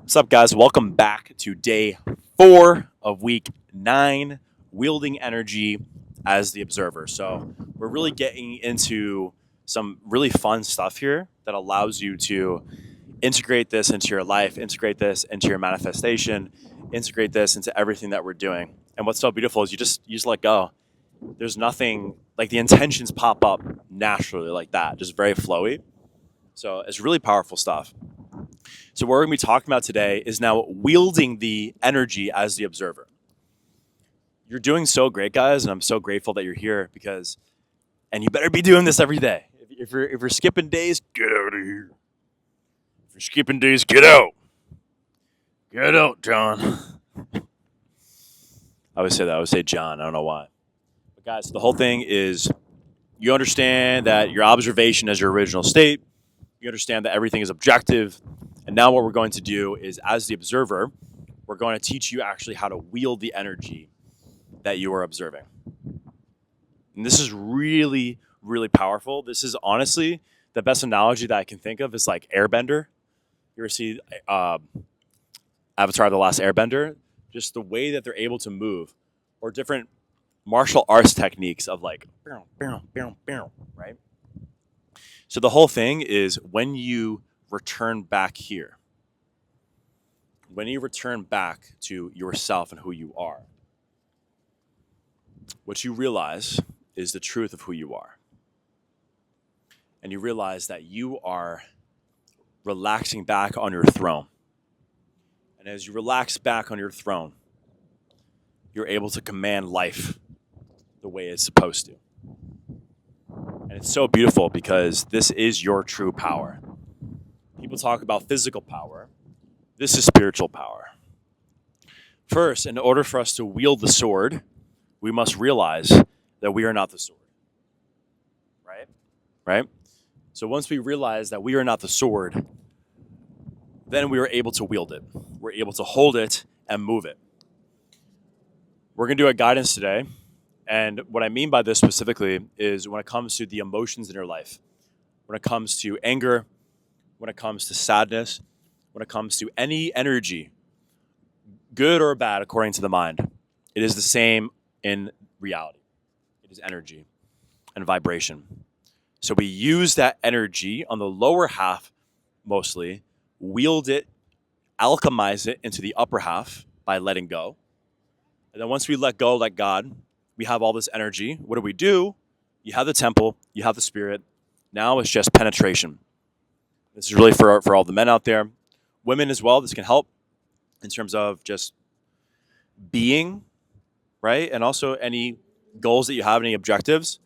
What's up, guys? Welcome back to day 4 of week 9, wielding energy as the observer. So, we're really getting into some really fun stuff here that allows you to integrate this into your life, integrate this into your manifestation, integrate this into everything that we're doing. And what's so beautiful is you just let go. There's nothing like the intentions pop up naturally like that, just very flowy. So, it's really powerful stuff. So, what we're going to be talking about today is now wielding the energy as the observer. You're doing so great, guys, and I'm so grateful that you're here because, and you better be doing this every day. If you're skipping days, get out of here. If you're skipping days, get out. Get out, John. I always say that. I always say John. I don't know why. But, guys, the whole thing is you understand that your observation is your original state. You understand that everything is objective. And now what we're going to do is, as the observer, we're going to teach you actually how to wield the energy that you are observing. And this is really, really powerful. This is honestly the best analogy that I can think of is like Airbender. You ever see Avatar: The Last Airbender? Just the way that they're able to move, or different martial arts techniques of like, right? So the whole thing is when you return back here, when you return back to yourself and who you are, what you realize is the truth of who you are. And you realize that you are relaxing back on your throne. And as you relax back on your throne, you're able to command life the way it's supposed to. And it's so beautiful because this is your true power. People talk about physical power. This is spiritual power. First, in order for us to wield the sword, we must realize that we are not the sword. Right? Right? So once we realize that we are not the sword, then we are able to wield it. We're able to hold it and move it. We're going to do a guidance today. And what I mean by this specifically is when it comes to the emotions in your life, when it comes to anger, when it comes to sadness, when it comes to any energy, good or bad, according to the mind, it is the same in reality. It is energy and vibration. So we use that energy on the lower half mostly, wield it, alchemize it into the upper half by letting go. And then once we let go, like God, we have all this energy. What do? You have the temple, you have the spirit. Now it's just penetration. This is really for all the men out there. Women as well, this can help in terms of just being, right? And also any goals that you have, any objectives.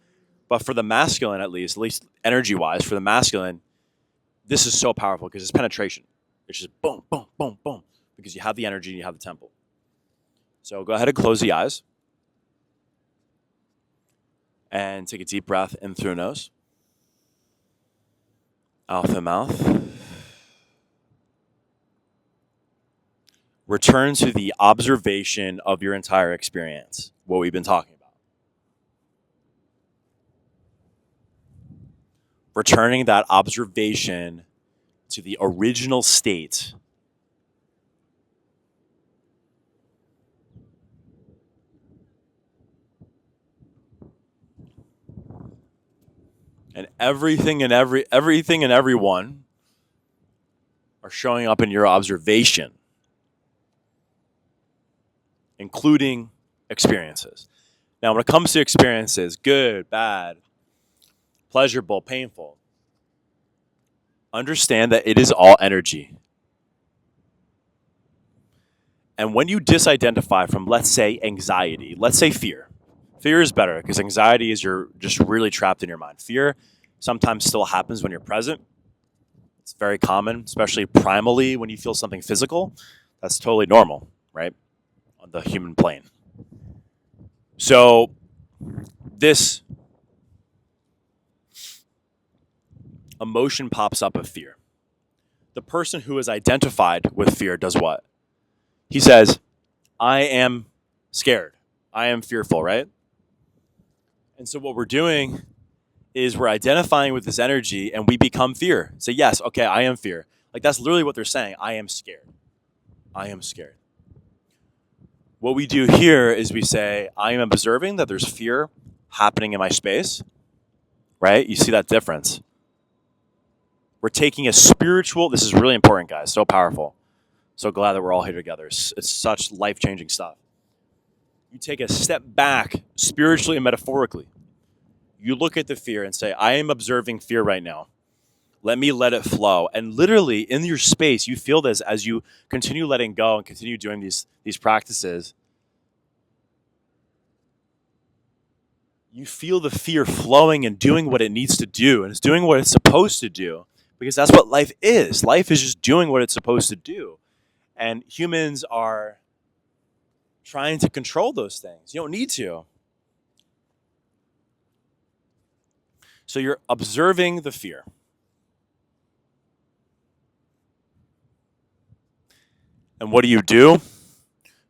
But for the masculine, at least energy-wise, for the masculine, this is so powerful because it's penetration. It's just boom, boom, boom, boom, because you have the energy and you have the temple. So go ahead and close the eyes and take a deep breath in through the nose, out the mouth. Return to the observation of your entire experience, what we've been talking about. Returning that observation to the original state. And everything and everyone are showing up in your observation, including experiences. Now, when it comes to experiences, good, bad, pleasurable, painful, understand that it is all energy. And when you disidentify from, let's say, anxiety, let's say fear. Fear is better because anxiety is you're just really trapped in your mind. Fear sometimes still happens when you're present. It's very common, especially primally when you feel something physical. That's totally normal, right? On the human plane. So this emotion pops up of fear. The person who is identified with fear does what? He says, I am scared. I am fearful, right? And so what we're doing is we're identifying with this energy and we become fear. Say, yes, okay, I am fear. Like that's literally what they're saying. I am scared. I am scared. What we do here is we say, I am observing that there's fear happening in my space, right? You see that difference. We're taking a spiritual, this is really important, guys, so powerful. So glad that we're all here together. It's such life-changing stuff. You take a step back spiritually and metaphorically. You look at the fear and say, I am observing fear right now. Let me let it flow. And literally in your space, you feel this as you continue letting go and continue doing these practices. You feel the fear flowing and doing what it needs to do. And it's doing what it's supposed to do. Because that's what life is. Life is just doing what it's supposed to do. And humans are trying to control those things. You don't need to. So you're observing the fear. And what do?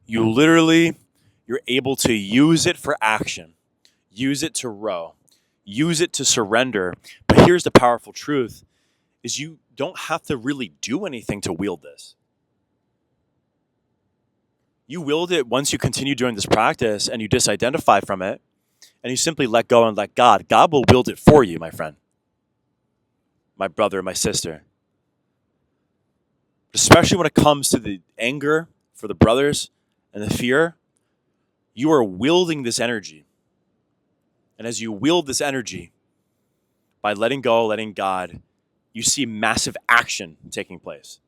You're able to use it for action. Use it to row. Use it to surrender. But here's the powerful truth, is you don't have to really do anything to wield this. You wield it once you continue doing this practice and you disidentify from it and you simply let go and let God. God will wield it for you, my friend, my brother, my sister. Especially when it comes to the anger for the brothers and the fear, you are wielding this energy. And as you wield this energy, by letting go, letting God, you see massive action taking place.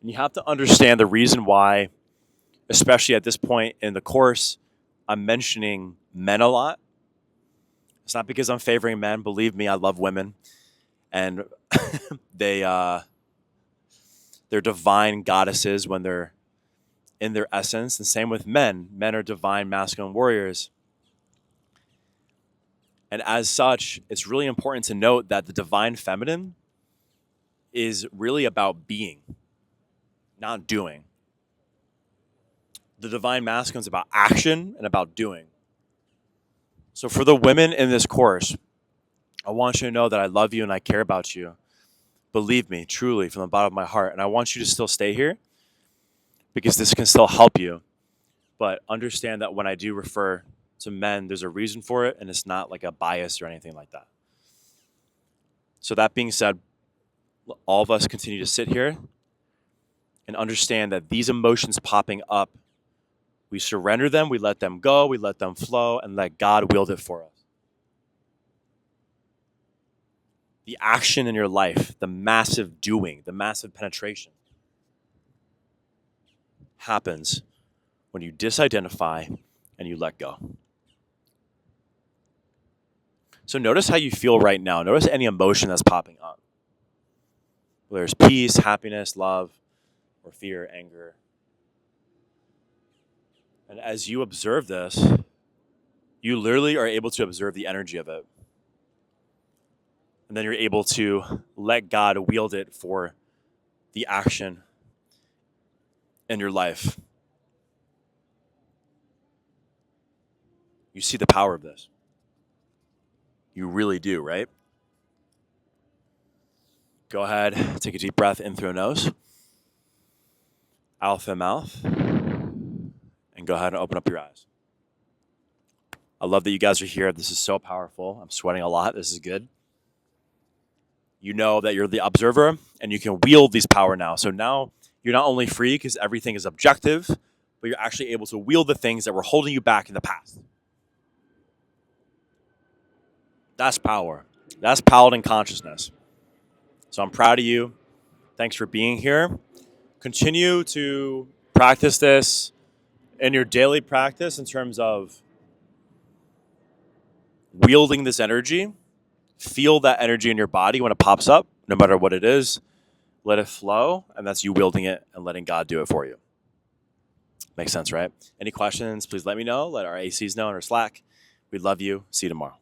And you have to understand the reason why, especially at this point in the course, I'm mentioning men a lot. It's not because I'm favoring men. Believe me, I love women. And they're divine goddesses when they're in their essence. And same with men. Men are divine masculine warriors. And as such, it's really important to note that the divine feminine is really about being, not doing. The divine masculine is about action and about doing. So for the women in this course, I want you to know that I love you and I care about you. Believe me, truly, from the bottom of my heart. And I want you to still stay here because this can still help you. But understand that when I do refer to men, there's a reason for it, and it's not like a bias or anything like that. So that being said, all of us continue to sit here and understand that these emotions popping up, we surrender them, we let them go, we let them flow, and let God wield it for us. The action in your life, the massive doing, the massive penetration happens when you disidentify and you let go. So notice how you feel right now. Notice any emotion that's popping up. Whether it's peace, happiness, love, or fear, anger. And as you observe this, you literally are able to observe the energy of it. And then you're able to let God wield it for the action in your life. You see the power of this. You really do, right? Go ahead, take a deep breath in through your nose, out through the mouth, and go ahead and open up your eyes. I love that you guys are here. This is so powerful. I'm sweating a lot. This is good. You know that you're the observer and you can wield these power now. So now you're not only free because everything is objective, but you're actually able to wield the things that were holding you back in the past. That's power. That's paladin consciousness. So I'm proud of you. Thanks for being here. Continue to practice this in your daily practice in terms of wielding this energy. Feel that energy in your body when it pops up, no matter what it is. Let it flow, and that's you wielding it and letting God do it for you. Makes sense, right? Any questions, please let me know. Let our ACs know in our Slack. We love you. See you tomorrow.